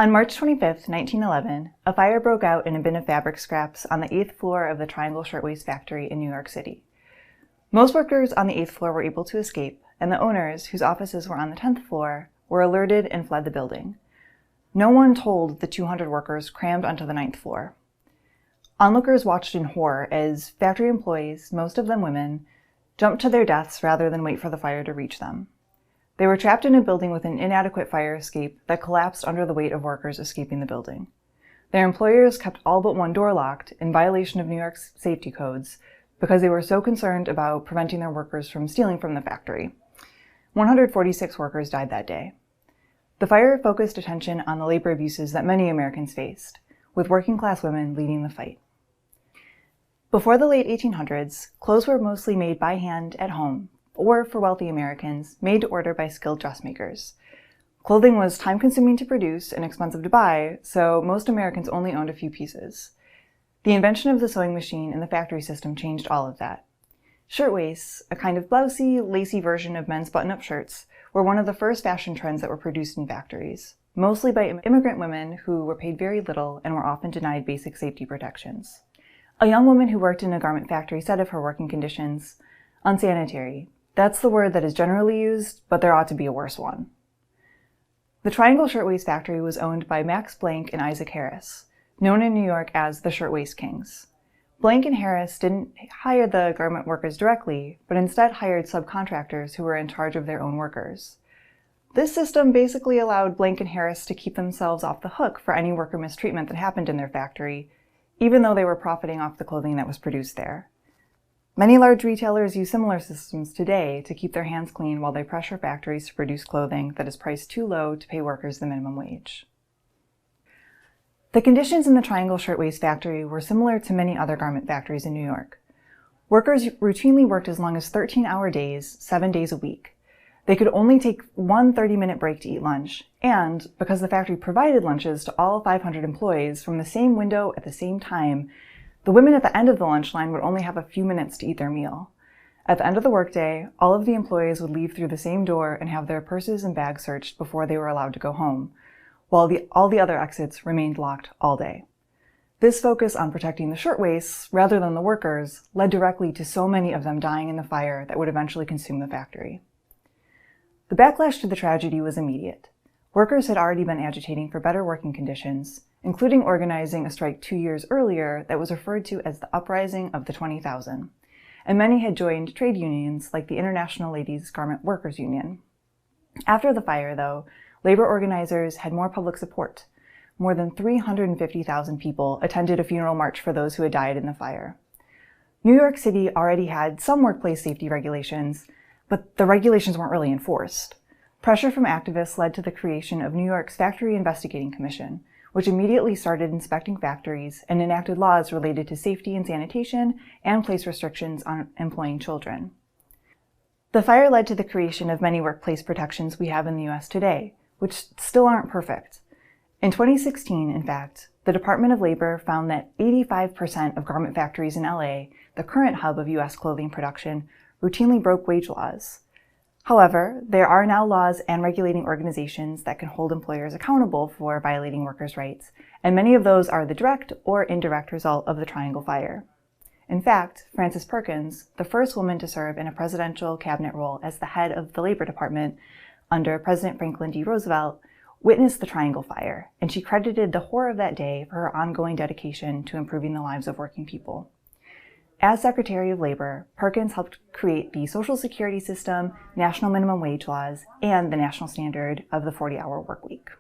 On March 25, 1911, a fire broke out in a bin of fabric scraps on the 8th floor of the Triangle Shirtwaist Factory in New York City. Most workers on the 8th floor were able to escape, and the owners, whose offices were on the 10th floor, were alerted and fled the building. No one told the 200 workers crammed onto the 9th floor. Onlookers watched in horror as factory employees, most of them women, jumped to their deaths rather than wait for the fire to reach them. They were trapped in a building with an inadequate fire escape that collapsed under the weight of workers escaping the building. Their employers kept all but one door locked in violation of New York's safety codes because they were so concerned about preventing their workers from stealing from the factory. 146 workers died that day. The fire focused attention on the labor abuses that many Americans faced, with working-class women leading the fight. Before the late 1800s, clothes were mostly made by hand at home, or for wealthy Americans, made to order by skilled dressmakers. Clothing was time-consuming to produce and expensive to buy, so most Americans only owned a few pieces. The invention of the sewing machine and the factory system changed all of that. Shirtwaists, a kind of blousy, lacy version of men's button-up shirts, were one of the first fashion trends that were produced in factories, mostly by immigrant women who were paid very little and were often denied basic safety protections. A young woman who worked in a garment factory said of her working conditions, "Unsanitary. That's the word that is generally used, but there ought to be a worse one." The Triangle Shirtwaist Factory was owned by Max Blank and Isaac Harris, known in New York as the Shirtwaist Kings. Blank and Harris didn't hire the garment workers directly, but instead hired subcontractors who were in charge of their own workers. This system basically allowed Blank and Harris to keep themselves off the hook for any worker mistreatment that happened in their factory, even though they were profiting off the clothing that was produced there. Many large retailers use similar systems today to keep their hands clean while they pressure factories to produce clothing that is priced too low to pay workers the minimum wage. The conditions in the Triangle Shirtwaist Factory were similar to many other garment factories in New York. Workers routinely worked as long as 13-hour days, 7 days a week. They could only take one 30-minute break to eat lunch, and because the factory provided lunches to all 500 employees from the same window at the same time, the women at the end of the lunch line would only have a few minutes to eat their meal. At the end of the workday, all of the employees would leave through the same door and have their purses and bags searched before they were allowed to go home, while all the other exits remained locked all day. This focus on protecting the shirtwaists, rather than the workers, led directly to so many of them dying in the fire that would eventually consume the factory. The backlash to the tragedy was immediate. Workers had already been agitating for better working conditions, including organizing a strike 2 years earlier that was referred to as the Uprising of the 20,000, and many had joined trade unions like the International Ladies Garment Workers Union. After the fire, though, labor organizers had more public support. More than 350,000 people attended a funeral march for those who had died in the fire. New York City already had some workplace safety regulations, but the regulations weren't really enforced. Pressure from activists led to the creation of New York's Factory Investigating Commission, which immediately started inspecting factories and enacted laws related to safety and sanitation and placed restrictions on employing children. The fire led to the creation of many workplace protections we have in the US today, which still aren't perfect. In 2016, in fact, the Department of Labor found that 85% of garment factories in LA, the current hub of US clothing production, routinely broke wage laws. However, there are now laws and regulating organizations that can hold employers accountable for violating workers' rights, and many of those are the direct or indirect result of the Triangle Fire. In fact, Frances Perkins, the first woman to serve in a presidential cabinet role as the head of the Labor Department under President Franklin D. Roosevelt, witnessed the Triangle Fire, and she credited the horror of that day for her ongoing dedication to improving the lives of working people. As Secretary of Labor, Perkins helped create the Social Security system, national minimum wage laws, and the national standard of the 40-hour work week.